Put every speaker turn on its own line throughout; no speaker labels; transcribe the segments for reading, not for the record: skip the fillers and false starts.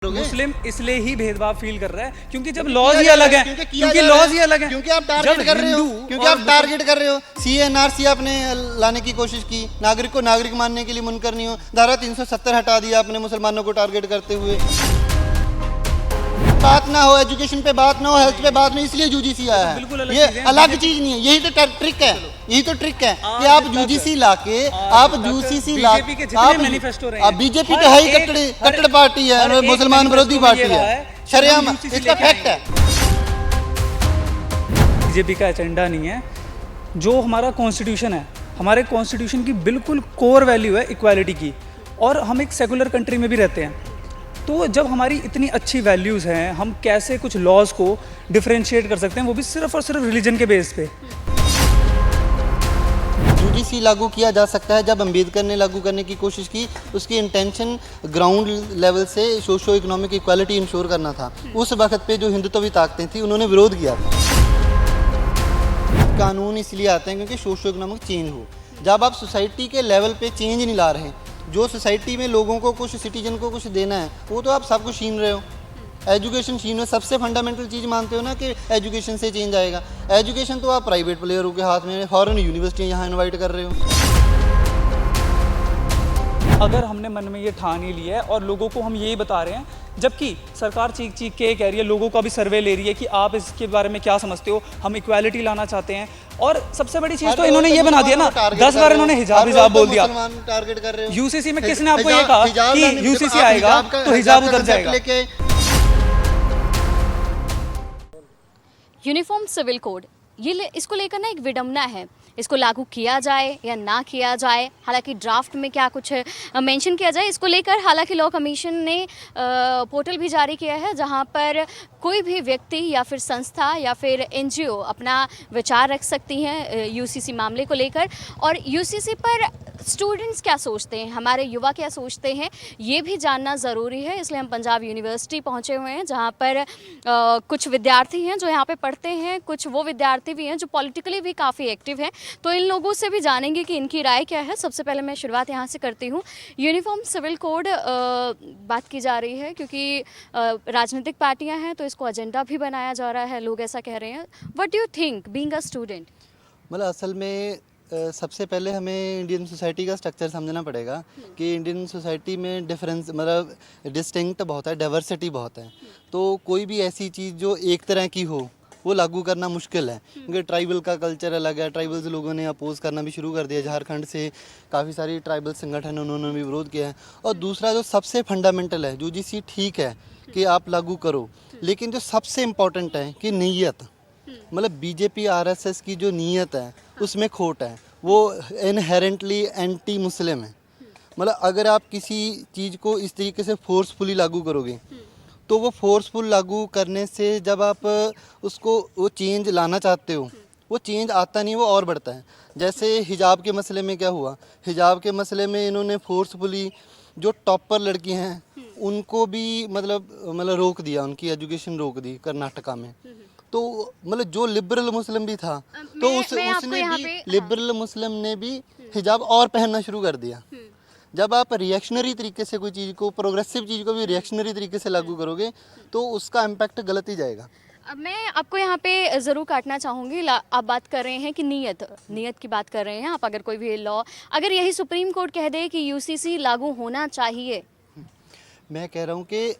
मुस्लिम इसलिए ही भेदभाव फील कर रहा है क्योंकि जब लॉज ही अलग है, क्योंकि लॉज ही अलग है,
क्योंकि आप टारगेट कर रहे हो, क्योंकि आप टारगेट कर रहे हो। सीएनआरसी आपने लाने की कोशिश की, नागरिक को नागरिक मानने के लिए मुनकर नहीं हो। धारा 370 हटा दिया आपने मुसलमानों को टारगेट करते हुए। बात ना हो एजुकेशन पे, बात ना हो हेल्थ पे, बात नहीं, इसलिए यूजीसी आया है। ये अलग चीज नहीं है, यही तो ट्रिक है, यही तो ट्रिक है कि आप यूजीसी लाके, आप यूजीसी लाके, आप बीजेपी तो है ही कट्टर पार्टी है, मुसलमान विरोधी पार्टी है, शरिया इसका फैक्ट है।
बीजेपी का एजेंडा नहीं है। जो हमारा कॉन्स्टिट्यूशन है, हमारे कॉन्स्टिट्यूशन की बिल्कुल कोर वैल्यू है इक्वालिटी की, और हम एक सेकुलर कंट्री में भी रहते हैं। तो जब हमारी इतनी अच्छी वैल्यूज़ हैं, हम कैसे कुछ लॉज को डिफरेंशिएट कर सकते हैं, वो भी सिर्फ और सिर्फ रिलीजन के बेस पे।
यूजीसी लागू किया जा सकता है। जब अम्बेडकर ने लागू करने की कोशिश की, उसकी इंटेंशन ग्राउंड लेवल से सोशो इकोनॉमिक इक्वालिटी इंश्योर करना था। उस वक्त पे जो हिंदुत्वी ताकतें थी, उन्होंने विरोध किया था। कानून इसलिए आते हैं क्योंकि सोशो इकोनॉमिक चेंज हो। जब आप सोसाइटी के लेवल पे चेंज नहीं ला रहे, जो सोसाइटी में लोगों को कुछ, सिटीजन को कुछ देना है, वो तो आप सब कुछ छीन रहे हो। एजुकेशन छीन रहे हो। सबसे फंडामेंटल चीज़ मानते हो ना कि एजुकेशन से चेंज आएगा। एजुकेशन तो आप प्राइवेट प्लेयरों के हाथ में, फॉरेन यूनिवर्सिटी यहाँ इनवाइट कर रहे हो।
अगर हमने मन में ये ठान ही लिया है और लोगों को हम यही बता रहे हैं, जबकि सरकार चीख चीख के कह रही है, लोगों का भी सर्वे ले रही है कि आप इसके बारे में क्या समझते हो, हम इक्वालिटी लाना चाहते हैं। और सबसे बड़ी चीज़ तो इन्होंने ये बना दिया ना, 10 बार इन्होंने हिजाब बोल दिया।
टारगेट कर रहे हो।
यूसीसी में किसने आपको ये कहा कि यूसीसी आएगा तो हिजाब उतर जाएगा?
यूनिफॉर्म सिविल कोड, इसको लेकर ना एक विडंबना है। इसको लागू किया जाए या ना किया जाए, हालांकि ड्राफ्ट में क्या कुछ मेंशन किया जाए इसको लेकर, हालांकि लॉ कमीशन ने पोर्टल भी जारी किया है जहां पर कोई भी व्यक्ति या फिर संस्था या फिर एनजीओ अपना विचार रख सकती हैं यूसीसी मामले को लेकर। और यूसीसी पर स्टूडेंट्स क्या सोचते हैं, हमारे युवा क्या सोचते हैं, ये भी जानना ज़रूरी है। इसलिए हम पंजाब यूनिवर्सिटी पहुंचे हुए हैं जहां पर कुछ विद्यार्थी हैं जो यहाँ पे पढ़ते हैं, कुछ वो विद्यार्थी भी हैं जो पॉलिटिकली भी काफ़ी एक्टिव हैं। तो इन लोगों से भी जानेंगे कि इनकी राय क्या है। सबसे पहले मैं शुरुआत यहाँ से करती हूँ। यूनिफॉर्म सिविल कोड बात की जा रही है क्योंकि राजनीतिक पार्टियाँ हैं तो इसको एजेंडा भी बनाया जा रहा है, लोग ऐसा कह रहे हैं। What do you think being a student?
मतलब असल में सबसे पहले हमें इंडियन सोसाइटी का स्ट्रक्चर समझना पड़ेगा कि इंडियन सोसाइटी में डिफरेंस, मतलब डिस्टिंक्ट बहुत है, डाइवर्सिटी बहुत है। तो कोई भी ऐसी चीज़ जो एक तरह की हो, वो लागू करना मुश्किल है क्योंकि ट्राइबल का कल्चर अलग है। ट्राइबल्स लोगों ने अपोज करना भी शुरू कर दिया। झारखंड से काफ़ी सारी ट्राइबल संगठन उन्होंने भी विरोध किया है। और दूसरा जो सबसे फंडामेंटल है, यूजीसी ठीक है कि आप लागू करो, लेकिन जो सबसे इम्पोर्टेंट है कि नीयत, मतलब बीजेपी आरएसएस की जो नीयत है उसमें खोट है। वो इनहेरेंटली एंटी मुस्लिम है। मतलब अगर आप किसी चीज़ को इस तरीके से फोर्सफुली लागू करोगे, तो वो फोर्सफुल लागू करने से जब आप उसको वो चेंज लाना चाहते हो, वो चेंज आता नहीं, वो और बढ़ता है। जैसे हिजाब के मसले में क्या हुआ, हिजाब के मसले में इन्होंने फोर्सफुली जो टॉपर लड़की हैं उनको भी मतलब रोक दिया, उनकी एजुकेशन रोक दी कर्नाटका में। तो मतलब जो लिबरल मुस्लिम भी था, तो उसने भी, लिबरल मुस्लिम ने भी हिजाब और पहनना शुरू कर दिया। जब आप रिएक्शनरी तरीके से कोई चीज़ को, प्रोग्रेसिव चीज़ को भी रिएक्शनरी तरीके से लागू करोगे, तो उसका इम्पैक्ट गलत ही जाएगा।
अब मैं आपको यहाँ पे ज़रूर काटना चाहूँगी। आप बात कर रहे हैं कि नीयत की बात कर रहे हैं आप। अगर कोई भी लॉ, अगर यही सुप्रीम कोर्ट कह दे कि यूसीसी लागू होना चाहिए,
मैं कह रहा हूँ कि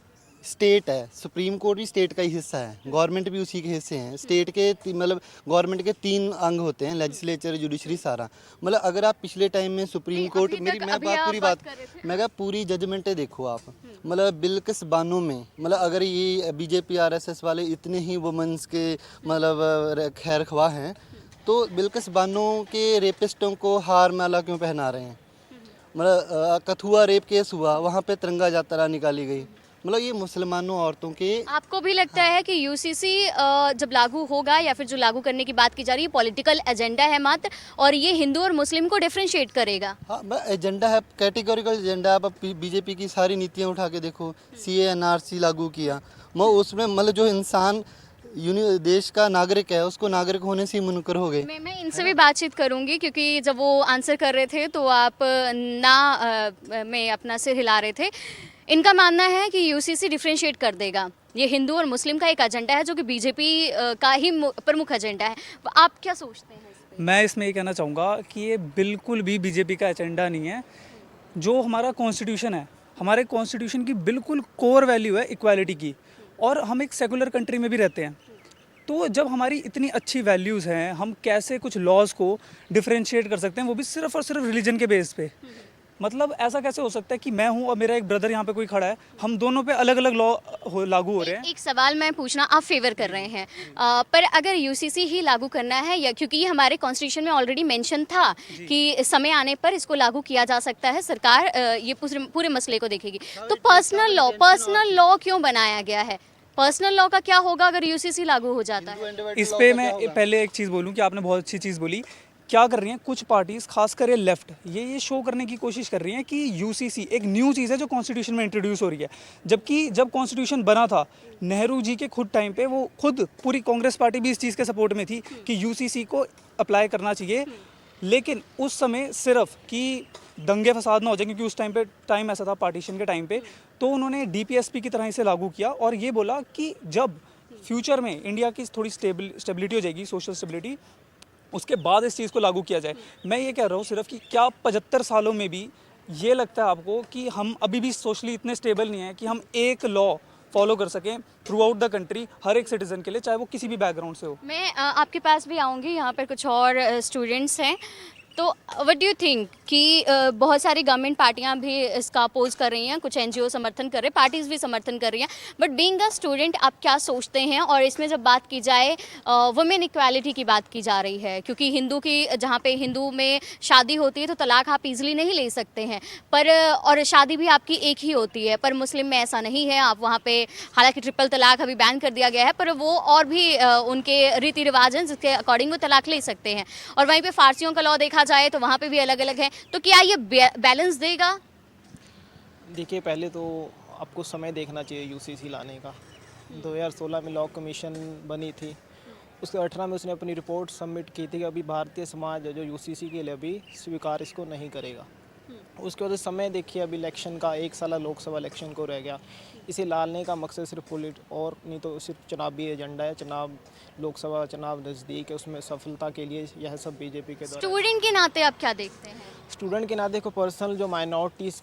स्टेट है, सुप्रीम कोर्ट भी स्टेट का ही हिस्सा है, गवर्नमेंट भी उसी के हिस्से हैं। स्टेट के मतलब गवर्नमेंट के 3 अंग होते हैं, लेजिस्लेचर, जुडिशरी, सारा। मतलब अगर आप पिछले टाइम में सुप्रीम कोर्ट, मैं कहा पूरी जजमेंटें देखो आप, मतलब बिल्किस बानो में, मतलब अगर ये बीजेपी आरएसएस वाले इतने ही वुमेंस के मतलब खैर ख्वाह हैं, तो बिल्किस बानो के रेपिस्टों को हार माला क्यों पहना रहे हैं? मतलब कथुआ रेप केस हुआ, वहाँ पे तिरंगा यात्रा निकाली गई। मतलब ये मुसलमानों औरतों के। आपको भी लगता है कि यूसीसी जब लागू होगा, या फिर जो लागू करने की बात की जा रही है, पॉलिटिकल एजेंडा है मात्र, और ये हिंदू और मुस्लिम को डिफरेंशिएट करेगा? हाँ, एजेंडा है, कैटेगोरिकल एजेंडा। आप बीजेपी की सारी नीतियाँ उठा के देखो, सीएनआरसी लागू किया, उसमें मतलब जो इंसान देश का नागरिक है, उसको नागरिक होने से ही मुनकर हो गए। मैं इनसे भी बातचीत करूंगी क्योंकि जब वो आंसर कर रहे थे तो आप ना में अपना सिर हिला रहे थे।
इनका मानना है कि यूसीसी डिफरेंशिएट कर देगा। ये हिंदू और मुस्लिम का एक एजेंडा है जो कि बीजेपी का ही प्रमुख एजेंडा है। आप क्या सोचते हैं इस पे?
मैं इसमें ये कहना चाहूँगा कि ये बिल्कुल भी बीजेपी का एजेंडा नहीं है। जो हमारा कॉन्स्टिट्यूशन है, हमारे कॉन्स्टिट्यूशन की बिल्कुल कोर वैल्यू है इक्वालिटी की, और हम एक सेकुलर कंट्री में भी रहते हैं। तो जब हमारी इतनी अच्छी वैल्यूज़ हैं, हम कैसे कुछ लॉज को डिफरेंशिएट कर सकते हैं, वो भी सिर्फ और सिर्फ रिलीजन के बेस पे। मतलब ऐसा कैसे हो सकता है कि मैं हूँ और मेरा एक ब्रदर यहाँ पे कोई खड़ा है, हम दोनों पे अलग अलग लॉ लागू हो रहे हैं।
एक सवाल मैं पूछना, आप फेवर कर रहे हैं पर अगर यूसीसी ही लागू करना है, या क्योंकि ये हमारे कॉन्स्टिट्यूशन में ऑलरेडी मेंशन था कि समय आने पर इसको लागू किया जा सकता है, सरकार ये पूरे मसले को देखेगी, तो पर्सनल लॉ क्यों बनाया गया है? पर्सनल लॉ का क्या होगा अगर यूसीसी लागू हो जाता है?
इस पे मैं पहले एक चीज़ बोलूँ कि आपने बहुत अच्छी चीज़ बोली। क्या कर रही हैं कुछ पार्टीज, खासकर ये लेफ्ट, ये शो करने की कोशिश कर रही हैं कि यूसीसी एक न्यू चीज़ है जो कॉन्स्टिट्यूशन में इंट्रोड्यूस हो रही है। जबकि जब कॉन्स्टिट्यूशन बना था नेहरू जी के खुद टाइम पे, वो खुद पूरी कांग्रेस पार्टी भी इस चीज़ के सपोर्ट में थी कि यूसीसी को अप्लाई करना चाहिए। लेकिन उस समय सिर्फ कि दंगे फसाद ना हो जाए, क्योंकि उस टाइम पे टाइम ऐसा था पार्टीशन के टाइम पे, तो उन्होंने डीपीएसपी की तरह इसे लागू किया और ये बोला कि जब फ्यूचर में इंडिया की थोड़ी स्टेबिलिटी हो जाएगी, सोशल स्टेबिलिटी, उसके बाद इस चीज़ को लागू किया जाए। मैं ये कह रहा हूँ सिर्फ कि क्या 75 सालों में भी ये लगता है आपको कि हम अभी भी सोशली इतने स्टेबल नहीं हैं कि हम एक लॉ फॉलो कर सकें थ्रू आउट द कंट्री, हर एक सिटीज़न के लिए, चाहे वो किसी भी बैकग्राउंड से हो।
मैं आपके पास भी आऊँगी, यहाँ पर कुछ और स्टूडेंट्स हैं, तो व्हाट डू यू थिंक कि बहुत सारी गवर्नमेंट पार्टियां भी इसका अपोज कर रही हैं, कुछ एनजीओ समर्थन कर रहे हैं, पार्टीज भी समर्थन कर रही हैं, बट बीइंग अ स्टूडेंट आप क्या सोचते हैं? और इसमें जब बात की जाए वुमेन इक्वालिटी की बात की जा रही है, क्योंकि हिंदू की जहाँ पे हिंदू में शादी होती है तो तलाक आप इजीली नहीं ले सकते हैं, पर और शादी भी आपकी एक ही होती है, पर मुस्लिम में ऐसा नहीं है। आप वहाँ पे हालांकि ट्रिपल तलाक अभी बैन कर दिया गया है, पर वो और भी उनके रीति रिवाज हैं जिसके अकॉर्डिंग वो तलाक ले सकते हैं। और वहीं पे फारसियों का लॉ देखा जाए तो वहाँ पे भी अलग अलग है, तो क्या ये बैलेंस देगा?
देखिए, पहले तो आपको समय देखना चाहिए यूसीसी लाने का। 2016 में लॉ कमीशन बनी थी, उसके 18 में उसने अपनी रिपोर्ट सबमिट की थी कि अभी भारतीय समाज है जो यूसीसी के लिए अभी स्वीकार इसको नहीं करेगा। उसके बाद समय देखिए, अभी इलेक्शन का 1 साल लोकसभा इलेक्शन को रह गया। इसे लाने का मकसद सिर्फ और नहीं तो सिर्फ चुनावी एजेंडा है। चुनाव, लोकसभा चुनाव नज़दीक है, उसमें सफलता के लिए यह सब बीजेपी के द्वारा।
स्टूडेंट के नाते आप क्या देखते हैं?
स्टूडेंट के नाते देखो, पर्सनल जो माइनॉरिटीज़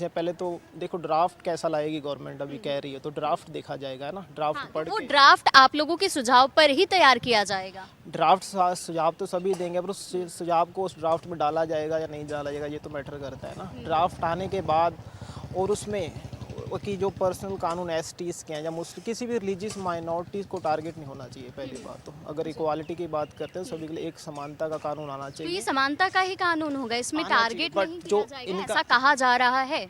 है, पहले तो देखो ड्राफ्ट कैसा लाएगी गवर्नमेंट, अभी कह रही है, तो ड्राफ्ट देखा जाएगा ना, ड्राफ्ट पढ़
वो
के।
ड्राफ्ट आप लोगों के सुझाव पर ही तैयार किया जाएगा।
ड्राफ्ट सुझाव तो सभी देंगे, पर उस सुझाव को उस ड्राफ्ट में डाला जाएगा या नहीं डाला जाएगा, ये तो मैटर करता है ना। ड्राफ्ट आने के बाद और उसमें कि जो पर्सनल कानून एसटीज़ के हैं या मुस्लिम, किसी भी रिलीजियस माइनॉरिटीज़ को टारगेट नहीं होना चाहिए। पहली बात तो अगर इक्वालिटी की बात करते हैं, सभी के लिए एक समानता का कानून आना
तो ये
चाहिए।
समानता का ही कानून होगा, इसमें
आना चाहिए,
टारगेट
but
नहीं किया
जो
जाएगा,
इनका-
ऐसा कहा जा रहा है।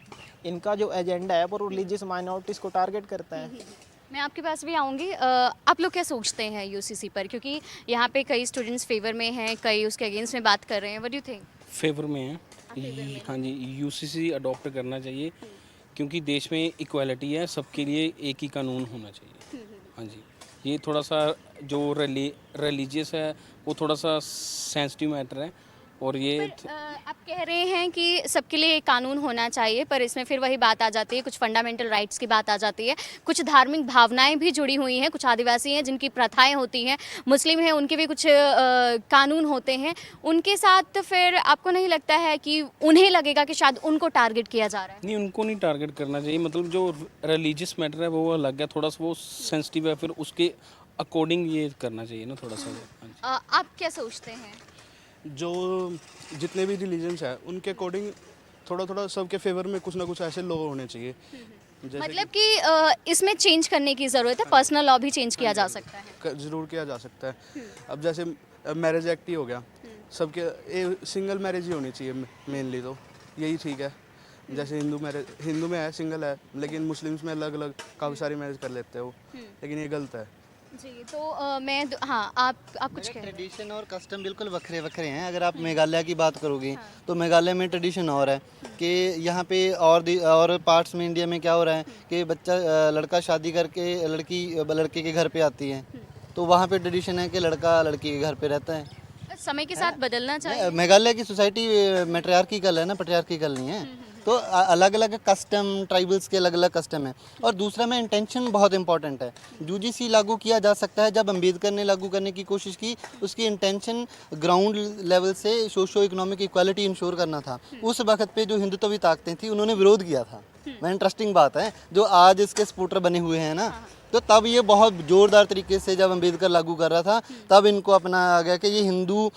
इनका जो एजेंडा है वो रिलीजियस माइनॉरिटीज़ को टारगेट करता है।
मैं आपके पास भी आऊँगी। आप लोग क्या सोचते हैं यूसीसी पर, क्योंकि यहाँ पे कई स्टूडेंट्स फेवर में हैं, कई उसके अगेंस्ट में बात कर रहे हैं, what do you think?
Favour में है। हाँ जी, यूसीसी अडॉप्ट करना चाहिए क्योंकि देश में इक्वालिटी है, सबके लिए एक ही कानून होना चाहिए। हाँ जी, ये थोड़ा सा जो रिलीजियस है वो थोड़ा सा सेंसिटिव मैटर है, और ये
आप कह रहे हैं कि सबके लिए एक कानून होना चाहिए, पर इसमें फिर वही बात आ जाती है, कुछ फंडामेंटल राइट्स की बात आ जाती है, कुछ धार्मिक भावनाएं भी जुड़ी हुई हैं, कुछ आदिवासी हैं जिनकी प्रथाएं होती हैं, मुस्लिम हैं उनके भी कुछ कानून होते हैं, उनके साथ तो फिर आपको नहीं लगता है कि उन्हें लगेगा कि शायद उनको टारगेट किया जा रहा है?
नहीं, उनको नहीं टारगेट करना चाहिए। मतलब जो रिलीजियस मैटर है वो अलग है, थोड़ा सा वो सेंसिटिव है, फिर उसके अकॉर्डिंग ये करना चाहिए ना थोड़ा सा। हाँ जी।
आप क्या सोचते हैं?
जो जितने भी रिलीजन्स हैं उनके अकॉर्डिंग थोड़ा थोड़ा सबके फेवर में कुछ ना कुछ ऐसे लॉ होने चाहिए। जैसे
मतलब कि इसमें चेंज करने की ज़रूरत है, पर्सनल लॉ भी चेंज किया जा सकता है।
ज़रूर किया जा सकता है। अब जैसे मैरिज एक्ट ही हो गया, सबके सिंगल मैरिज ही होनी चाहिए मेनली, तो यही ठीक है। जैसे हिंदू में है सिंगल है, लेकिन मुस्लिम्स में अलग अलग काफ़ी सारी मैरिज कर लेते हैं वो, लेकिन ये गलत है
जी। तो हाँ, आप कुछ कह रहे हैं?
ट्रेडिशन और कस्टम बिल्कुल वखरे वखरे हैं। अगर आप मेघालय की बात करोगे तो मेघालय में ट्रेडिशन और है कि यहाँ पे और पार्ट्स में इंडिया में क्या हो रहा है कि लड़का शादी करके लड़की लड़के के घर पे आती है, तो वहाँ पे ट्रेडिशन है कि लड़का लड़की के घर पे रहता है।
समय के साथ बदलना चाहिए।
मेघालय की सोसाइटी मैट्रियार्किकल है ना, पैट्रियार्किकल नहीं है। तो अलग अलग कस्टम, ट्राइबल्स के अलग अलग कस्टम है। और दूसरा में इंटेंशन बहुत इंपॉर्टेंट है। यूजीसी लागू किया जा सकता है, जब अम्बेडकर ने लागू करने की कोशिश की उसकी इंटेंशन ग्राउंड लेवल से सोशो इकोनॉमिक इक्वालिटी इंश्योर करना था। उस वक्त पे जो हिंदुत्वी ताकतें थी उन्होंने विरोध किया था। वह इंटरेस्टिंग बात है, जो आज इसके सपोर्टर बने हुए हैं ना, तो तब ये बहुत जोरदार तरीके से जब अम्बेडकर लागू कर रहा था तब इनको अपना आ गया कि ये हिंदू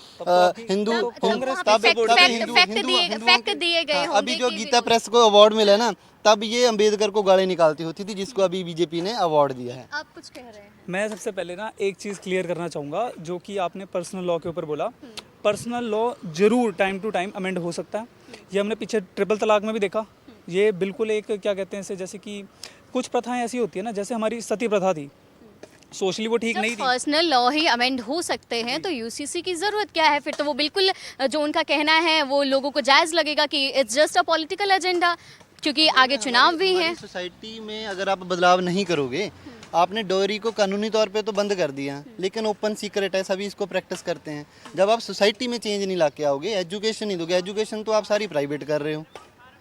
फैक्ट दिए गए होंगे
अभी जो
कि
गीता प्रेस को अवार्ड मिला ना, तब ये अम्बेडकर को गाली निकालती होती थी, जिसको अभी बीजेपी ने अवार्ड दिया है।
आप कुछ कह रहे हैं?
मैं सबसे पहले ना एक चीज़ क्लियर करना चाहूँगा, जो कि आपने पर्सनल लॉ के ऊपर बोला। पर्सनल लॉ जरूर टाइम टू टाइम अमेंड हो सकता है। ये हमने पीछे ट्रिपल तलाक में भी देखा। ये बिल्कुल एक क्या कहते हैं इसे, जैसे कि कुछ प्रथाएं ऐसी होती है ना, जैसे हमारी सती प्रथा थी, सोशली वो ठीक नहीं थी।
पर्सनल लॉ ही अमेंड हो सकते हैं तो यूसीसी की ज़रूरत क्या है? फिर तो वो बिल्कुल जो उनका कहना है वो लोगों को जायज़ लगेगा कि it's just a political agenda, क्योंकि आगे चुनाव भी हैं।
सोसाइटी में अगर आप बदलाव नहीं करोगे, आपने डोरी को कानूनी तौर पे तो बंद कर दिया, लेकिन ओपन सीक्रेट है, सभी इसको प्रैक्टिस करते हैं। जब आप सोसाइटी में चेंज नहीं ला के आओगे, एजुकेशन नहीं दोगे, एजुकेशन तो आप सारी प्राइवेट कर रहे हो।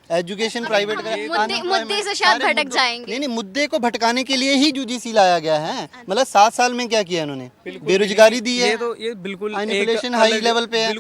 एजुकेशन प्राइवेट
मुद्दे से शायद भटक जाएंगे।
नहीं, मुद्दे को भटकाने के लिए ही यूजीसी लाया गया है। मतलब 7 साल में क्या किया इन्होंने? बेरोजगारी दी है,
ये बिल्कुल
इन्फ्लेशन हाई लेवल पे है।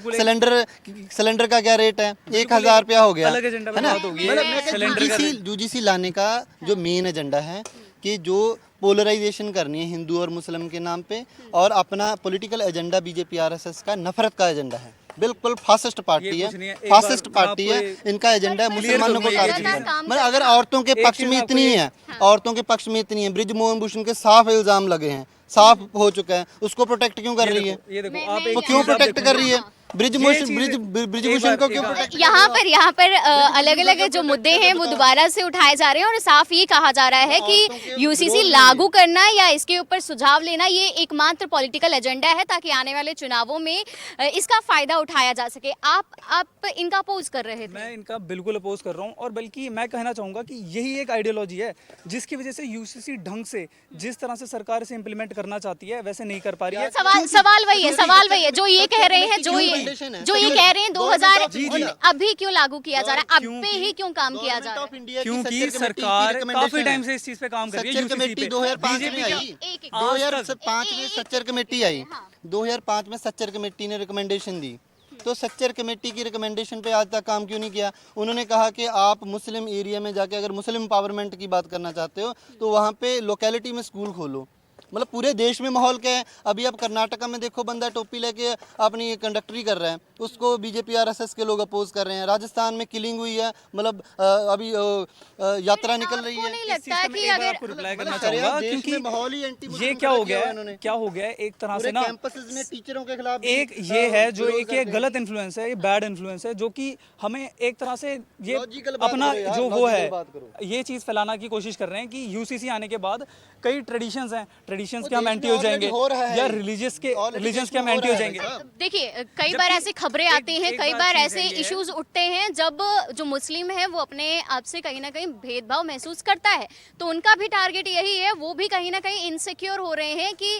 सिलेंडर का क्या रेट है? 1000 रुपया हो गया,
अलग एजेंडा
है ना?
बात होगी।
यूजीसी लाने का जो मेन एजेंडा है कि जो पोलराइजेशन करनी है हिंदू और मुस्लिम के नाम पे, और अपना पॉलिटिकल एजेंडा बीजेपी आरएसएस का नफरत का एजेंडा है। बिल्कुल फासिस्ट पार्टी है, फासिस्ट पार्टी है। इनका एजेंडा है मुसलमानों को टारगेट करना। मतलब अगर औरतों के पक्ष में इतनी है, औरतों के पक्ष में इतनी है, बृजमोहन भूषण के साफ इल्जाम लगे हैं, साफ हो चुका है, उसको प्रोटेक्ट क्यों कर रही है?
ये देखो आप
वो क्यों प्रोटेक्ट कर रही है? ब्रिजभूषण को क्यों प्रोटेक्ट?
यहाँ पर अलग अलग जो मुद्दे हैं वो दोबारा से उठाए जा रहे हैं और साफ ये कहा जा रहा है कि यूसीसी लागू करना या इसके ऊपर सुझाव लेना ये एकमात्र पॉलिटिकल एजेंडा है, ताकि आने वाले चुनावों में इसका फायदा उठाया जा सके। आप इनका अपोज कर रहे थे?
मैं इनका बिल्कुल अपोज कर रहा हूँ, और बल्कि मैं कहना चाहूँगा कि यही एक आइडियोलॉजी है जिसकी वजह से यूसीसी ढंग से जिस तरह से सरकार इसे इम्प्लीमेंट करना चाहती है वैसे नहीं कर पा रही है।
सवाल वही है जो ये कह रहे हैं, जो ये कह रहे हैं 2000 अभी क्यों लागू किया जा रहा है, अब पे ही क्यों काम किया जा रहा है?
क्योंकि सरकार काफी टाइम से इस चीज पे काम कर रही है।
सच्चर कमेटी 2005 में आई, 2005 में सच्चर कमेटी आई, 2005 में सच्चर कमेटी ने रिकमेंडेशन दी। तो सच्चर कमेटी की रिकमेंडेशन पे आज तक काम क्यों नहीं किया? उन्होंने कहा कि आप मुस्लिम एरिया में जाके अगर मुस्लिम एम्पावरमेंट की बात करना चाहते हो तो वहाँ पे लोकेलिटी में स्कूल खोलो। मतलब पूरे देश में माहौल क्या है? अभी आप कर्नाटका में देखो, बंदा टोपी लेके अपनी कंडक्टरी कर रहा है, उसको बीजेपी आरएसएस के लोग अपोज कर रहे हैं। राजस्थान में किलिंग हुई है, मतलब अभी यात्रा निकल रही है।
नहीं लगता है कि अगर
रिप्लाई करना चाहूंगा, क्योंकि
माहौल ही एंटी
ये क्या हो गया है, क्या हो गया है एक तरह से ना,
कैंपसेस में टीचरों के खिलाफ
एक ये है जो एक ये गलत इन्फ्लुएंस है, ये बैड इन्फ्लुएंस है, जो कि हमें एक तरह से ये अपना जो वो है ये चीज़ फैलाना की कोशिश कर रहे हैं कि यूसीसी आने के बाद कई ट्रेडिशंस हैं, ट्रेडिशंस के हम एंटी हो जाएंगे, या रिलीजियस के हम एंटी हो जाएंगे।
देखिए कई बार ऐसी खबरें आती हैं, कई बार ऐसे इश्यूज उठते हैं जब जो मुस्लिम है वो अपने आप से कहीं ना कहीं भेदभाव महसूस करता है, तो उनका भी टारगेट यही है। वो भी कहीं ना कहीं इनसिक्योर हो रहे हैं कि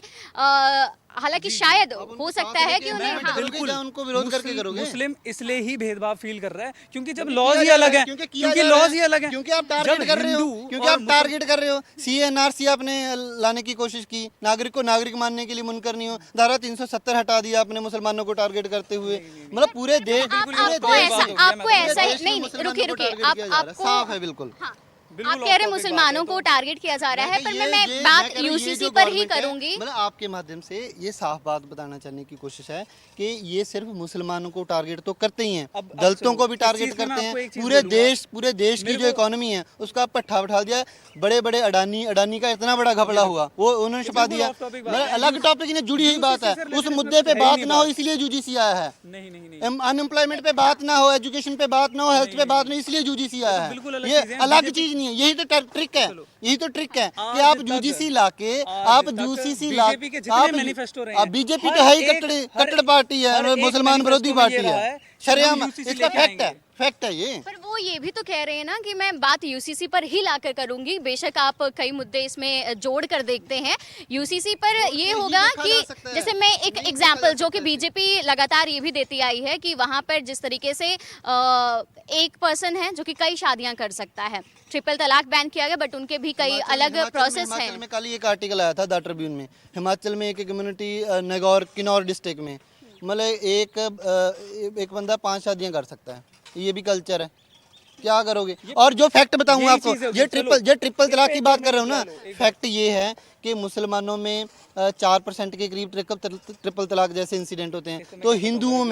हालांकि शायद हो सकता है कि उन्हें
बिल्कुल उनको विरोध करके करोगे।
मुस्लिम इसलिए ही भेदभाव फील कर रहा है क्योंकि जब लॉज ही अलग है, क्योंकि लॉज ही अलग है,
क्योंकि आप टारगेट कर रहे हो, क्योंकि आप टारगेट कर रहे हो। सीएनआरसी आपने लाने की कोशिश की, नागरिक को नागरिक मानने के लिए मुनकर नहीं हो। धारा 370 हटा दिया आपने मुसलमानों को टारगेट करते हुए। मतलब पूरे देश
आपको ऐसा ही नहीं, रुकिए आपको
साफ है बिल्कुल।
आप कह रहे मुसलमानों को टारगेट किया जा रहा है, पर मैं बात यूसीसी पर ही करूंगी।
मतलब आपके माध्यम से ये साफ बात बताना चाहने की कोशिश है कि ये सिर्फ मुसलमानों को टारगेट तो करते ही हैं, दलितों को भी टारगेट करते हैं। पूरे देश की जो इकोनॉमी है उसका आप पट्टा बैठा दिया। बड़े बड़े अडानी का इतना बड़ा घपला हुआ, वो उन्होंने छुपा दिया। अलग टॉपिक ने जुड़ी हुई बात है, उस मुद्दे पे बात ना हो इसलिए यूजीसी आया है। अनएम्प्लॉयमेंट पे बात ना हो, एजुकेशन पे बात ना हो, हेल्थ पे बात नहीं, इसलिए यूजीसी आया है। ये अलग चीज नहीं है, यही तो ट्रिक है, यही तो ट्रिक है कि आप यूजीसी लाके आप यूसीसी ला आप बीजेपी तो है ही कट्टर पार्टी है, मुसलमान विरोधी पार्टी है। शरेआम,
हम UCC
इसका
लेके
फैक्ट है,
आएंगे।
फैक्ट है ये।
पर वो ये भी तो कह रहे हैं ना कि मैं बात यूसीसी पर ही लाकर करूंगी। बेशक आप कई मुद्दे इसमें जोड़ कर देखते हैं, यूसीसी पर ये
ही
होगा
देखा
कि
जा सकता है।
जैसे मैं एक
नहीं देखा
एग्जांपल
जा
जो कि
सकता है।
बीजेपी लगातार ये भी देती आई है कि वहां पर जिस तरीके से एक पर्सन है जो कि कई शादियां कर सकता है, ट्रिपल तलाक बैन किया गया, बट उनके भी कई अलग प्रोसेस हैं।
हिमाचल में कल ही एक आर्टिकल आया था द ट्रिब्यून में, हिमाचल में एक कम्युनिटी नगौर किन्नौर डिस्ट्रिक्ट में, मतलब एक बंदा 5 शादियां कर सकता है, ये भी कल्चर है। क्या करोगे? और जो फैक्ट बताऊंगा
यही
आपको,
चीज़ है,
ये
चलो।
ट्रिपल तलाक की
एक
बात
मिनट
कर रहा हूँ ना,
चलो, एक
फैक्ट ये है कि मुसलमानों में 4% के करीब ट्रिपल तलाक जैसे इंसिडेंट होते हैं, तो हिंदुओं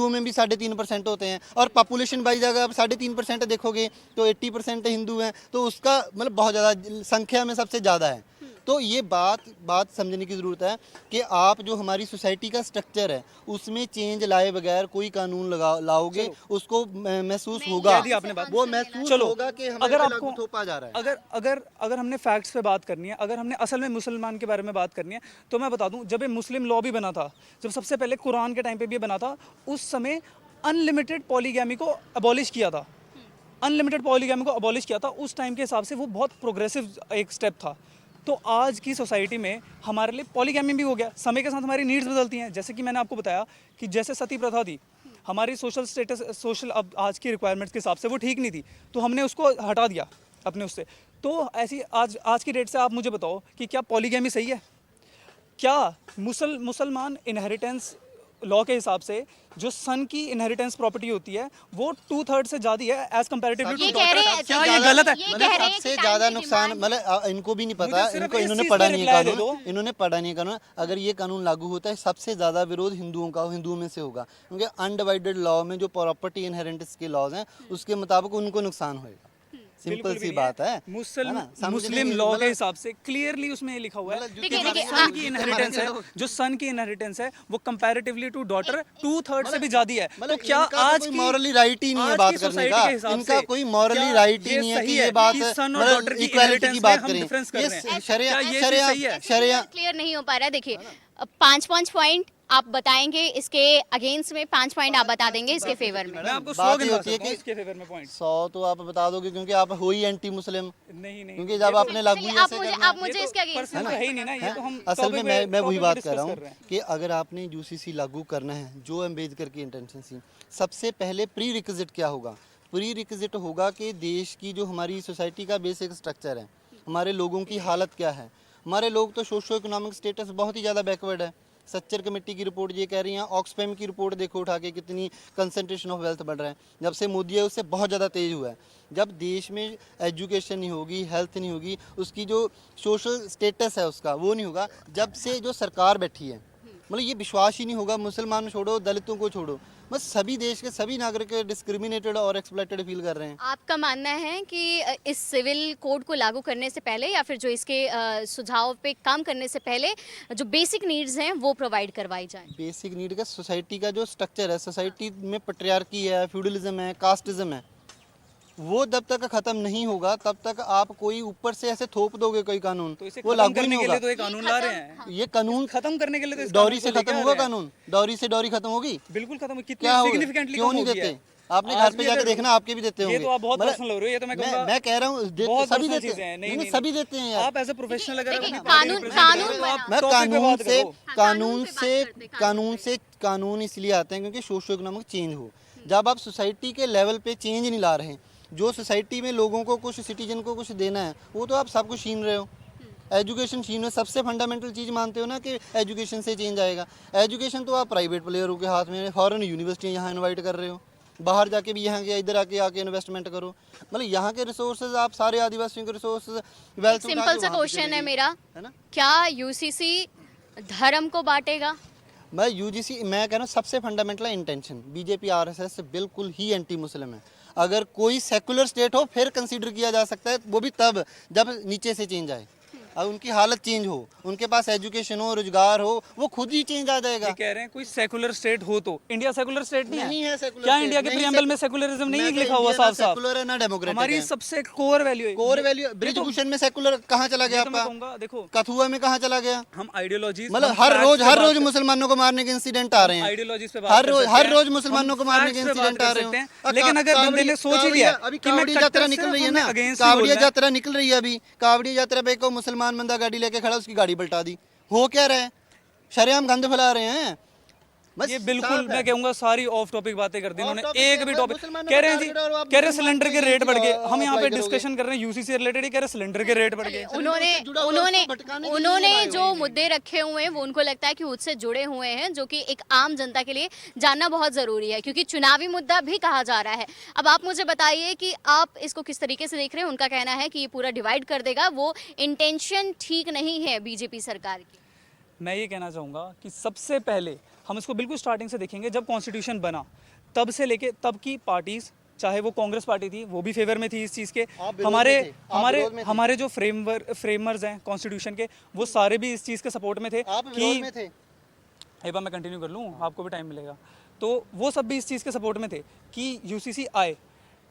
में भी 3.5% होते हैं, और पॉपुलेशन वाइज अगर आप 3.5% देखोगे तो 80% हिंदू हैं, तो उसका मतलब बहुत ज़्यादा संख्या में सबसे ज़्यादा है। तो ये बात समझने की ज़रूरत है कि आप जो हमारी सोसाइटी का स्ट्रक्चर है उसमें चेंज लाए बगैर कोई कानून लाओगे, उसको महसूस होगा,
कह दिया आपने बात।
वो महसूस
चलो,
होगा कि हमें
अगर
पे
आपको
लागू थोपा जा रहा है।
अगर हमने फैक्ट्स पे बात करनी है, अगर हमने असल में मुसलमान के बारे में बात करनी है, तो मैं बता दूं, जब ये मुस्लिम लॉ भी बना था, जब सबसे पहले कुरान के टाइम पे भी ये बना था, उस समय अनलिमिटेड पॉलीगैमी को अबॉलिश किया था। अनलिमिटेड पॉलीगैमी को अबॉलिश किया था उस टाइम के हिसाब से, वो बहुत प्रोग्रेसिव एक स्टेप था। तो आज की सोसाइटी में हमारे लिए पॉलीगैमी भी हो गया, समय के साथ हमारी नीड्स बदलती हैं। जैसे कि मैंने आपको बताया कि जैसे सती प्रथा थी, हमारी सोशल स्टेटस, सोशल अब आज की रिक्वायरमेंट्स के हिसाब से वो ठीक नहीं थी, तो हमने उसको हटा दिया अपने उससे। तो ऐसी आज की डेट से आप मुझे बताओ कि क्या पॉलीगैमी सही है? क्या मुसलमान इनहेरिटेंस लॉ के हिसाब से जो सन की इनहेरिटेंस प्रॉपर्टी होती है वो 2/3 से ज़्यादा है एज कंपैरेटिवली
ये
टू
कह रहे
डॉटर।
हैं,
क्या ये गलत है?
ये कह रहे हैं कि
सबसे
टाइम
ज्यादा
की
नुकसान,
डिमांड-
मतलब इनको भी नहीं पता,
मुझे सिर्फ
इनको
इस
इन्होंने
चीज़
पढ़ा
पे
नहीं है
reply दे
कानून,
दो।
इन्होंने पढ़ा नहीं है कानून। अगर ये कानून लागू होता है, सबसे ज्यादा विरोध हिंदुओं में से होगा, क्योंकि अनडिवाइडेड लॉ में जो प्रॉपर्टी इनहेरिटेंस के लॉज हैं उसके मुताबिक उनको नुकसान होगा। सिंपल
बिल्कुल
सी
भी नहीं
बात है।
मुस्लिम लॉ के हिसाब से क्लियरली उसमें ये लिखा हुआ है
मतलब
कि
देखिए,
जो
देखिए,
सन की इनहेरिटेंस है, जो सन की इनहेरिटेंस है वो कंपैरेटिवली टू डॉटर 2/3 से भी ज्यादा है। तो क्या आज की
मॉरली राइट ही नहीं है
आज
बात
की
करने
सोसाइटी
का,
के हिसाब
इनका
से
कोई मॉरली
क्या
राइट ही
ये
नहीं है कि
सही
ये
है
बात
कि सन और
मतलब
डॉटर की
इक्वालिटी की
inheritance
बात
में हम
करें।
difference कर रहे हैं।
शरिया
क्या ये चीज़ सही है?
शरिया
क्लियर नहीं हो पा रहा है। देखिए, 5 पॉइंट आप बताएंगे इसके अगेंस्ट में, 5 पॉइंट आप बता देंगे इसके फेवर में।
मैं आपको
बात
100
ये
गिनवा
होती है
सकता हूँ
कि
इसके फेवर में पॉइंट।
100 तो आप बता दोगे, क्योंकि आप हो ही एंटी मुस्लिम,
नहीं नहीं,
क्योंकि
ये
जब
तो
आपने लागू ही
चलिए,
ऐसे करना
आप
है।
मुझे इसके अगेंस्ट
पर्सनल तो है ही नहीं ना, ये तो हम
असल में
topic
मैं वही
पे
बात
discuss
कर रहा हूँ
रहे हैं।
कि अगर आपने यूसीसी लागू करना है, जो अम्बेडकर की इंटेंशन थी, सबसे पहले प्री रिक्विजिट क्या होगा? प्री रिक्विजिट होगा कि देश की जो हमारी सोसाइटी का बेसिक स्ट्रक्चर है, हमारे लोगों की हालत क्या है। हमारे लोग तो सोशो इकोनॉमिक स्टेटस बहुत ही ज़्यादा बैकवर्ड है। सच्चर कमेटी की रिपोर्ट ये कह रही है, ऑक्सफैम की रिपोर्ट देखो उठा के, कितनी कंसंट्रेशन ऑफ वेल्थ बढ़ रहा है। जब से मोदी है उससे बहुत ज़्यादा तेज़ हुआ है। जब देश में एजुकेशन नहीं होगी, हेल्थ नहीं होगी, उसकी जो सोशल स्टेटस है उसका वो नहीं होगा, जब से जो सरकार बैठी है, मतलब ये विश्वास ही नहीं होगा। मुसलमान छोड़ो, दलितों को छोड़ो, बस सभी देश के सभी नागरिक डिस्क्रिमिनेटेड और एक्सप्लॉइटेड फील कर रहे हैं।
आपका मानना है कि इस सिविल कोड को लागू करने से पहले या फिर जो इसके सुझाव पे काम करने से पहले जो बेसिक नीड्स हैं वो प्रोवाइड करवाई जाए?
बेसिक नीड का सोसाइटी का जो स्ट्रक्चर है, सोसाइटी में पट्रियार्की है, फ्यूडलिज्म है, कास्टिज्म है, वो जब तक खत्म नहीं होगा तब तक आप कोई ऊपर से ऐसे थोप दोगे कोई कानून,
तो इसे
वो
खत्म
लागू ही
करने
नहीं
के लिए तो
होगा।
एक कानून ला रहे हैं।
ये कानून
खत्म करने के लिए तो इस
डॉरी
कानून
से
को लेके
खत्म
आ
होगा
रहे हैं।
कानून? डॉरी से डॉरी खत्म होगी?
बिल्कुल खत्म। कितनी
क्या होगा?
सिग्निफिकेंटली
क्यों
कम
नहीं
हो गई
देते?
है।
आपने
आज
घर पे
भी
जाके
अगर-
देखना, आपके भी देते होंगे।
ये तो आप बहुत
मतलब
पर्सनल हो रहे हो, ये तो मैं कहूंगा
मैं कह रहा हूँ
बहुत
सभी
पर्सनल
देते
चीजें हैं।
हैं।
नहीं नहीं,
सभी देते हैं यार।
आप एज ए प्रोफेशनल अगर
देखिए,
अपनी पार्टी
कानून-
represent कर रहे हो,
कानून
तो आप
मैं
topic पे
कानून
बात
से
करो।
कानून इसलिए आते हैं क्योंकि सोशो इकोनॉमिक चेंज हो। जब आप सोसाइटी के लेवल पे चेंज नहीं ला रहे, जो सोसाइटी में लोगों को कुछ, सिटीजन को कुछ देना है, वो तो आप सब कुछ छीन रहे हो। एजुकेशन छीन, सबसे फंडामेंटल चीज़ मानते हो ना कि एजुकेशन से चेंज आएगा। एजुकेशन तो आप प्राइवेट प्लेयरों के हाथ में, फॉरेन यूनिवर्सिटियाँ यहाँ इनवाइट कर रहे हो, बाहर जाके भी यहाँ के इधर आके इन्वेस्टमेंट करो। मतलब यहाँ के रिसोर्सेज आप सारे आदिवासियों के रिसोर्सेज, वेल्थ
सिंपल सा क्वेश्चन है मेरा,
है ना।
क्या यूसीसी धर्म को बांटेगा?
मैं यूजीसी, मैं कह रहा हूँ सबसे फंडामेंटल है इंटेंशन। बीजेपी आरएसएस बिल्कुल ही एंटी मुस्लिम है। अगर कोई सेकुलर स्टेट हो फिर कंसीडर किया जा सकता है, वो भी तब जब नीचे से चेंज आए। अब उनकी हालत चेंज हो, उनके पास एजुकेशन हो, रोजगार हो, वो खुद ही चेंज आ जाएगा।
ये कह रहे हैं कोई सेकुलर स्टेट हो तो, इंडिया सेकुलर स्टेट नहीं
नहीं
है।
है सेकुलर
क्या
स्टेट,
इंडिया के
नहीं
प्रीएम्बल में सेकुलरिज्म नहीं लिखा हुआ साफ साफ?
सेकुलर है ना डेमोक्रेटिक
हमारी
है।
सबसे कोर वैल्यू है।
कोर वैल्यू ब्रिजभूषण में सेकुलर कहाँ चला गया
ये तो मैं
आपका?
कहूंगा, देखो
कथुआ में कहाँ चला गया?
हम आइडियोलॉजीज,
मतलब हर रोज मुसलमानों को मारने के इंसिडेंट आ रहे हैं।
आइडियोलॉजीज पे
हर रोज मुसलमानों को मारने के इंसिडेंट आ रहे हैं।
लेकिन अगर बंदे ने सोच ही लिया
अभी
कि मैं
कावड़ी यात्रा निकल रही है ना, कावड़िया यात्रा निकल रही है अभी, कावड़ी यात्रा पे को मुसलमान बंदा गाड़ी लेके खड़ा, उसकी गाड़ी पलटा दी। हो क्या रहा है? शरेआम गंद फैला रहे हैं। बस
ये बिल्कुल
साफ है।
मैं कहूंगा सारी ऑफ टॉपिक बातें कर दी
Off
इन्होंने,
topic
एक
है,
भी
बस
टॉपिक
मुसलमानों
कह
को
रहे हैं जी,
target और आप
कह रहे हैं
मुसलमान
सिलेंडर के
पे
रेट बढ़ गए।
apply
हम यहाँ पे
करोगे।
डिस्कशन कर रहे हैं यूसी से रिलेटेड, कह रहे हैं सिलेंडर के रेट बढ़ गए।
उन्होंने
जुड़ा हुआ
उन्होंने
उसको भटकाने के लिए
उन्होंने
लगाए
जो मुद्दे रखे हुए हैं वो उनको लगता है कि उससे जुड़े हुए हैं, जो कि एक आम जनता के लिए जानना बहुत ज़रूरी है, क्योंकि चुनावी मुद्दा भी कहा जा रहा है। अब आप मुझे बताइए कि आप इसको किस तरीके से देख रहे हैं। उनका कहना है कि ये पूरा डिवाइड कर देगा, वो इंटेंशन ठीक नहीं है बीजेपी सरकार की।
मैं ये कहना चाहूँगा कि सबसे पहले हम इसको बिल्कुल स्टार्टिंग से देखेंगे। जब कॉन्स्टिट्यूशन बना तब से लेके तब की पार्टीज, चाहे वो कांग्रेस पार्टी थी, वो भी फेवर में थी इस चीज़ के।
आप विरोध
हमारे
में थे, आप
हमारे
विरोध में थे।
हमारे जो फ्रेमर्स हैं कॉन्स्टिट्यूशन के, वो सारे भी इस चीज़ के सपोर्ट में थे
आप विरोध में थे।
एक बार मैं कंटिन्यू कर लूँ, आपको भी टाइम मिलेगा। तो वो सब भी इस चीज़ के सपोर्ट में थे कि यूसीसी आए,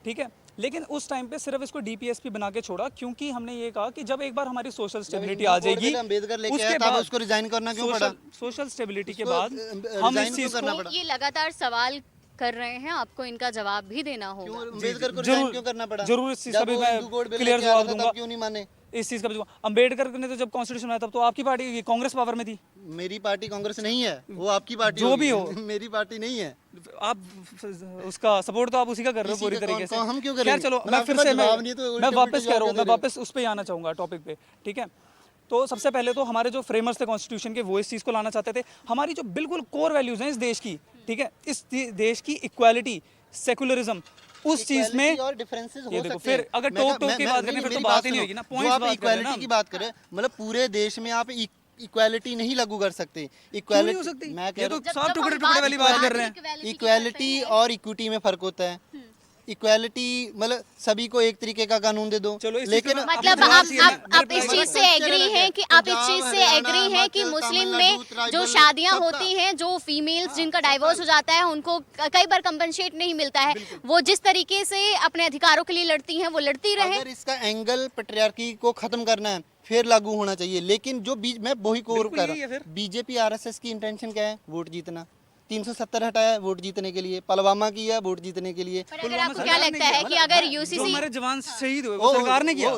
ठीक है। लेकिन उस टाइम पे सिर्फ इसको डीपीएसपी बना के छोड़ा, क्योंकि हमने ये कहा कि जब एक बार हमारी सोशल स्टेबिलिटी आ जाएगी,
अम्बेडकर लेके आया, तब उसको रिजाइन करना क्यों पड़ा?
सोशल स्टेबिलिटी के
उसको,
बाद हम
resign
इस
क्यों
चीज़
करना
को
पड़ा?
ये लगातार सवाल कर रहे हैं, आपको इनका जवाब भी देना
क्यों
होगा।
अम्बेडकर को
जरूर-
रिजाइन क्यों करना पड़ा?
जरूर इस चीज़ का
जब
भी
वो
मैं
हिंदू कोड बिल
क्लियर
लेके आ रहा
जवाब
था, तब
दूंगा।
क्यों नहीं माने?
इस चीज़ का भी अम्बेडकर ने तो जब कॉन्स्टिट्यूशन आया तब तो आपकी पार्टी कांग्रेस पावर में थी।
मेरी पार्टी कांग्रेस नहीं है, वो आपकी पार्टी
जो
होगी।
भी हो।
मेरी पार्टी नहीं है।
आप उसका सपोर्ट तो आप उसी का कर रहे हो
इसी
पूरी
का
तरीके से।
हम क्यों
खैर
करेंगे?
चलो,
मतलब
मैं
आपके
फिर
पास
से
जवाब नहीं है तो
मैं
उल्टे-पुल्टे
वापस कह रहा हूँ,
जवाब
मैं
दे रहे हो।
वापस उस पर आना चाहूँगा टॉपिक पे, ठीक है। तो सबसे पहले तो हमारे जो फ्रेमर्स थे कॉन्स्टिट्यूशन के, वो इस चीज़ को लाना चाहते थे। हमारी जो बिल्कुल कोर वैल्यूज़ हैं इस देश की, ठीक है, इस देश की इक्वालिटी, सेकुलरिज्म, उस चीज़ में
और डिफरेंसेस हो
ये देखो,
सकते हैं।
फिर अगर
मैं
टोक
कहा-
की
मैं-
बात
नहीं,
करें, फिर तो
मेरी
बात ही
सुनो।
नहीं होगी ना,
जो
पॉइंट्स
आप
बात कर रहे हैं
इक्वालिटी
ना।
की बात करें, मतलब पूरे देश में आप इक्वालिटी नहीं लागू कर सकते।
क्यों नहीं
इक्वालिटी
हो सकती?
मैं कह
ये
रहा
तो
हूँ,
साफ टुकड़े टुकड़े वाली बात कर रहे हैं।
इक्वालिटी और इक्विटी में फर्क होता है। इक्वालिटी मतलब सभी को एक तरीके का कानून दे दो,
चलो, इस चीज़
लेकिन
पे मैं-
मतलब
अपने
आप
पास ही है,
आप
मेरे
आप इस
पास
चीज से
कल्चर
एग्री
अलग
हैं
है।
कि आप इस
पंजाब,
चीज से
हरियाणा,
एग्री हैं कि
हिमाचल,
मुस्लिम
तमिलनाडु,
में जो
ट्राइबल,
शादियां
सबका।
होती हैं, जो फीमेल्स जिनका डाइवोर्स हो जाता है, उनको कई बार कंपनसेट नहीं मिलता है, वो जिस तरीके से अपने अधिकारों के लिए लड़ती हैं वो लड़ती रहे।
अगर इसका एंगल पैट्रियार्की को खत्म करना है फिर लागू होना चाहिए। लेकिन जो मैं वही कोर
बिल्कुल
कर
यही है
रहा
फिर।
हूँ, बीजेपी आरएसएस की इंटेंशन क्या है? वोट जीतना। 370 हटाया वोट जीतने के लिए, पलवामा किया वोट जीतने के लिए।
पर अगर आपको क्या लगता है कि अगर
जो
यूसीसी
हमारे जवान शहीद हुए वो सरकार ने किया।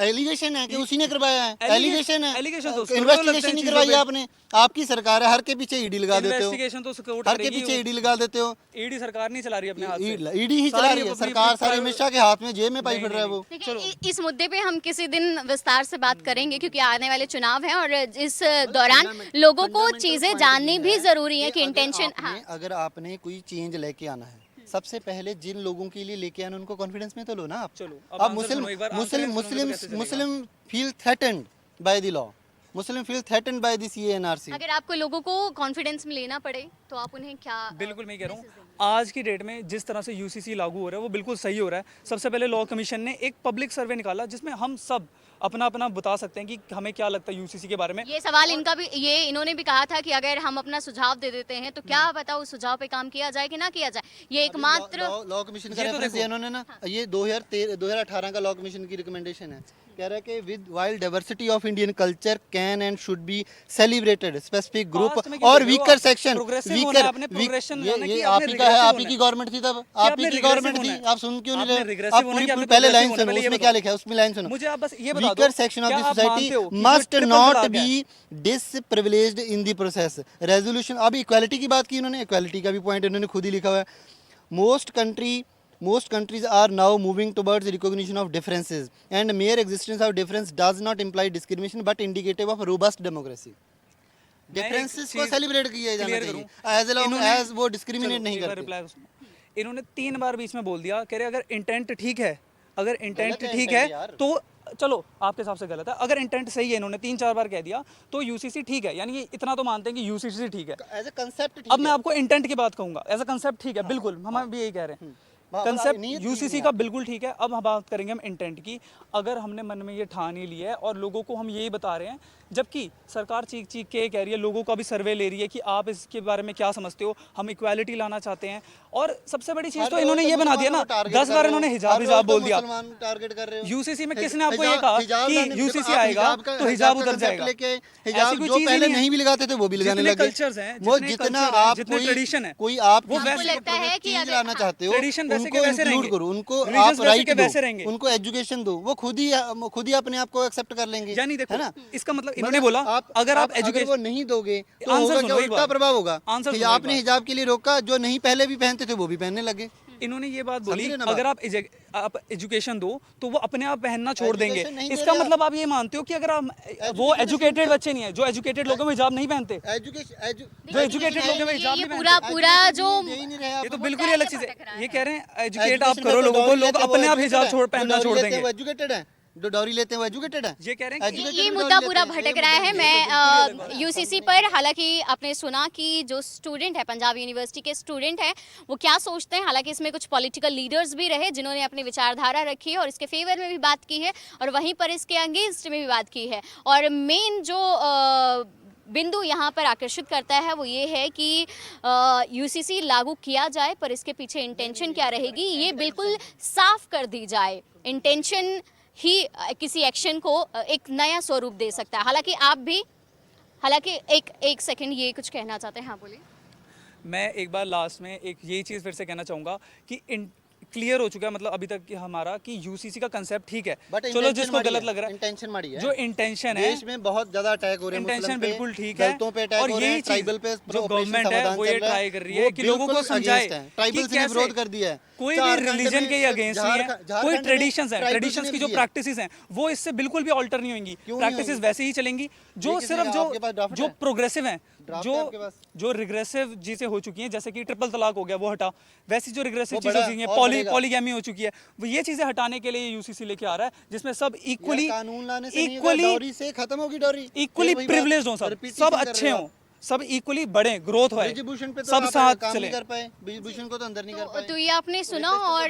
एलिगेशन है कि उसी ने करवाया है। एलिगेशन है,
एलिगेशन तो उसको लगते हैं
इन्वेस्टिगेशन नहीं
चीज़ों
करवाई
पे।
आपने। आपकी सरकार है, हर के पीछे ईडी लगा देते हो,
इन्वेस्टिगेशन तो सपोर्ट
हर के
करेगी।
पीछे ईडी लगा देते हो।
ईडी सरकार नहीं चला रही अपने हाथ से।
ईडी ही चला रही है सरकार, सारे अमित शाह के हाथ में, जेब में पाई फिर रहा है वो।
देखिए, इस मुद्दे पे हम किसी दिन विस्तार से बात करेंगे, क्योंकि आने वाले चुनाव हैं और इस दौरान लोगों को चीजें जाननी भी जरूरी है कि इंटेंशन। हाँ,
अगर आपने कोई चेंज लेके आना है, सबसे पहले जिन लोगों के लिए लेके आना उनको कॉन्फिडेंस में तो लो ना आप।
चलो, अब
अब
आंसर सुनो एक बार, आंसर सुनो तो कैसे चलेगा?
Muslim feel threatened by the law, Muslim feel threatened by the CNRC.
अगर आपको लोगों को कॉन्फिडेंस में लेना पड़े तो आप उन्हें क्या
बिल्कुल मैं कह रहा हूँ, आज की डेट में जिस तरह से यूसीसी लागू हो रहा है वो बिल्कुल सही हो रहा है। सबसे पहले लॉ कमीशन ने एक पब्लिक सर्वे निकाला जिसमें हम सब अपना अपना बता सकते हैं कि हमें क्या लगता है यूसीसी के बारे में।
ये सवाल इनका भी, ये इन्होंने भी कहा था कि अगर हम अपना सुझाव दे देते हैं तो क्या पता उस सुझाव पे काम किया जाए कि ना किया जाए। ये एकमात्र
लॉ कमीशन का
ये तो
रेफरेंस
देखो।
दिया इन्होंने ना, ये 2018 का लॉ कमीशन की रिकमेंडेशन है। कह रहा है कि with while diversity of Indian culture can and should be celebrated specific group
Past में क्यों
और
दे रहे हो
वीकर
आप?
सेक्शन
Progressive होना है, आपने progression लाना है
ये
कि
आप
आपने
ही का है,
regressive
आप ही
होना
की
है?
गवर्नमेंट थी तब,
कि
आप
आपने
ही की
regressive
गवर्नमेंट
होना
थी,
है?
आप सुन क्यों नहीं
आपने
रहे?
regressive
आप
होना है कि आपने
पहले
progressive
लाइन
होना है?
सुनो,
पहले ये
उसमें
बताओ।
क्या लिखा है, उसमें लाइन सुनो।
मुझे आप बस ये बता दो,
Weaker section of
क्या
the
आप
society
मानते हो कि जो
must
triple
not
तलाक है,
be disprivileged in the process. Resolution, अभी इक्वालिटी की बात की उन्होंने, इक्वालिटी का भी पॉइंट इन्होंने खुद ही लिखा हुआ है। Most countries are now moving towards recognition of differences, and mere existence of difference does not imply discrimination but indicative of robust democracy. Differences को सेलिब्रेट किया जाना चाहिए, एज लॉन्ग एज वो डिस्क्रिमिनेट नहीं करते।
रिप्लाई इन्होंने 3 बार बीच में बोल दिया, कह रहे अगर इंटेंट ठीक है, अगर इंटेंट
गलत है
ठीक
intent
है
यार।
तो चलो आपके हिसाब से गलत है। अगर इंटेंट सही है, इन्होंने 3-4 बार कह दिया तो यूसीसी ठीक है, यानी ये इतना तो मानते हैं कि यूसीसी ठीक है।
एज ए कंसेप्ट
अब मैं आपको इंटेंट की बात कहूंगा, एज अ कंसेप्ट ठीक है, बिल्कुल हम भी यही कह रहे हैं। कंसेप्ट
नीयत ठीक
यूसीसी
नहीं
का बिल्कुल ठीक है। अब हम बात करेंगे हम इंटेंट की। अगर हमने मन में ये ठान ही लिया है और लोगों को हम यही बता रहे हैं, जबकि सरकार चीख चीख के कह रही है, लोगों का भी सर्वे ले रही है कि आप इसके बारे में क्या समझते हो, हम इक्वालिटी लाना चाहते हैं। और सबसे बड़ी चीज़ तो इन्होंने ये बना दिया ना, 10 बार इन्होंने हिजाब हिजाब बोल दिया।
टारगेट कर रहे हो।
यूसीसी में किसने आपको ये कहा कि यूसीसी आएगा तो हिजाब उतर जाएगा?
हिजाब जो पहले नहीं भी लगाते थे वो भी लगाने लगे।
कल्चर्स हैं,
वो
जितने
जितना
culture हैं,
आप
जितने
कोई
tradition है,
कोई आप
वो
किसी
वैसे
लगता है कि
चीज
अगर-
लाना चाहते हो,
ट्रेडिशन वैसे के
उनको
वैसे
इंक्लूड
रहेंगे,
करो, उनको
religious
आप
वैसे
राइट
के
दो,
वैसे रहेंगे।
उनको एजुकेशन दो, वो खुद ही अपने आप को एक्सेप्ट कर लेंगे।
यानी देखो
है ना?
इसका मतलब इन्होंने बोला अगर आप
वो
एजुकेशन
नहीं दोगे तो
आंसर
होगा
सुनो
क्या?
एक
उल्टा
बार।
प्रभाव होगा
आंसर
कि
सुनो एक
आपने
बार।
हिजाब के लिए रोका, जो नहीं पहले भी पहनते थे वो भी पहनने लगे।
इन्होंने ये बात बोली
समझ रहे ना बात?
अगर आप एजुकेशन दो तो वो अपने आप पहनना छोड़ देंगे।
Education नहीं दे
इसका
रहे
मतलब आप ये मानते हो कि अगर हम वो एजुकेटेड बच्चे नहीं है, जो एजुकेटेड लोग हैं वो हिजाब नहीं पहनते, जो एजुकेटेड लोग हैं वो हिजाब
ये
नहीं
पूरा
पहनते।
पूरा जो
ये तो बिल्कुल ही अलग चीज
भटक रहा
है।
है।
ये कह रहे हैं एजुकेट आप करो लोगों को, लोग अपने आप हिजाब छोड़ पहनना छोड़ देंगे।
वो एजुकेटेड है, जो डॉरी लेते हैं वो एजुकेटेड है।
ये कह रहे हैं कि
Educated
ये
भी
मुद्दा
डॉरी
पूरा
लेते हैं,
भटक
ये
रहा है।
मुद्दा
मैं यूसीसी पर, हालांकि आपने सुना कि जो स्टूडेंट है, पंजाब यूनिवर्सिटी के स्टूडेंट हैं, वो क्या सोचते हैं। हालांकि इसमें कुछ पॉलिटिकल लीडर्स भी रहे जिन्होंने अपनी विचारधारा रखी है और इसके फेवर में भी बात की है और वहीं पर इसके अगेंस्ट में भी बात की है। और मेन जो बिंदु यहाँ पर आकर्षित करता है वो ये है कि यूसीसी लागू किया जाए, पर इसके पीछे इंटेंशन क्या रहेगी ये बिल्कुल साफ कर दी जाए। इंटेंशन ही किसी एक्शन को एक नया स्वरूप दे सकता है। हालांकि एक सेकंड, ये कुछ कहना चाहते हैं? हाँ बोलिए।
मैं एक बार लास्ट में एक यही चीज़ फिर से कहना चाहूँगा कि क्लियर हो चुका है, मतलब अभी तक कि हमारा कि यूसीसी का कंसेप्ट ठीक है।
But
चलो
intention
जिसको
माड़ी
गलत
है,
लग रहा है,
intention माड़ी है।
जो इंटेंशन है,
देश में बहुत ज्यादा अटैक हो रहे हैं,
इंटेंशन
मुस्लिम पे,
बिल्कुल ठीक है।
दलितों पे अटैक
और
हो रहे
यही
हैं,
चीज
ट्राइबल पे
जो
ऑपरेशन
गवर्नमेंट है
समाधान
वो
चल
ये
रहा है,
ट्राई कर रही है
वो
कि लोगों को
बिल्कुल
समझाए
against है। ट्राइबल्स
कि
ने
कैसे
विरोध कर दिया है।
कोई भी
झारखंड
रिलीजन
में-
के अगेंस्ट नहीं है,
झारखंड
कोई
में
ट्रेडिशंस हैं,
ट्राइबल्स
ट्रेडिशंस
ने
की
भी
जो
दिया है।
प्रैक्टिसेस हैं वो इससे बिल्कुल भी ऑल्टर नहीं होंगी।
क्यों नहीं
प्रैक्टिसेस
होंगी?
वैसे ही चलेंगी जो
ये किसने
सिर्फ
कहा? आपके पास draft
जो
है?
प्रोग्रेसिव हैं,
Draft है आपके पास?
जो रिग्रेसिव चीज़ें हो चुकी हैं, जैसे कि ट्रिपल तलाक हो गया वो हटा, वैसी जो रिग्रेसिव
वो
चीज़ें हो
बढ़ा
चुकी हैं,
और बढ़ेगा।
पॉलीगैमी हो चुकी है, वो ये चीज़ें हटाने के लिए यूसीसी लेके आ रहा है, जिसमें सब इक्वली
यार, कानून लाने से नहीं होगा, डॉरी से खत्म होगी डॉरी।
इक्वली
फिर वही
प्रिविलेज्ड
बात,
हों, सब
repetition
सब
कर रहे
अच्छे
हो
हों,
आप।
सब इक्वली बढ़े, ग्रोथ होए,
ब्रिजभूषण पे तो
सब
आप
साथ
काम
चले।
नहीं कर पाए, ब्रिजभूषण को तो अंदर नहीं कर पाए।
तो ये आपने सुना। और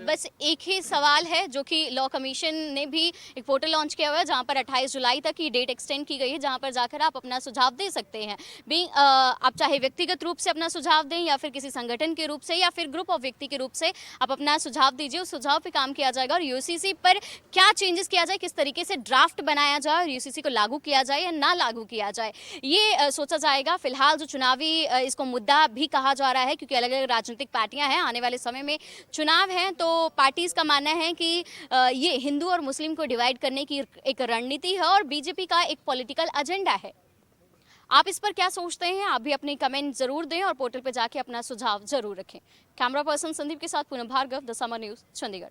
बस एक ही सवाल है जो कि लॉ कमीशन ने भी एक पोर्टल लॉन्च किया हुआ है जहां पर 28 जुलाई तक की डेट एक्सटेंड की गई है, जहां पर जाकर आप अपना सुझाव दे सकते हैं। आप चाहे व्यक्तिगत रूप से अपना सुझाव दें या फिर किसी संगठन के रूप से या फिर ग्रुप ऑफ व्यक्ति के रूप से आप अपना सुझाव दीजिए, उस सुझाव पे काम किया जाएगा और यूसीसी पर क्या चेंजेस किया जाए, किस तरीके से ड्राफ्ट बनाया जाए और यूसीसी को लागू किया जाए या ना लागू किया जाए, ये सोचा जाएगा। फिलहाल जो चुनावी इसको मुद्दा भी कहा जा रहा है क्योंकि अलग अलग राजनीतिक पार्टियां हैं, आने वाले समय में चुनाव हैं, तो पार्टीज का मानना है कि ये हिंदू और मुस्लिम को डिवाइड करने की एक रणनीति है और बीजेपी का एक पॉलिटिकल एजेंडा है। आप इस पर क्या सोचते हैं? आप भी अपने कमेंट जरूर दें और पोर्टल पर जाके अपना सुझाव जरूर रखें। कैमरा पर्सन संदीप के साथ Poonam Bhargava, the summer news, Chandigarh.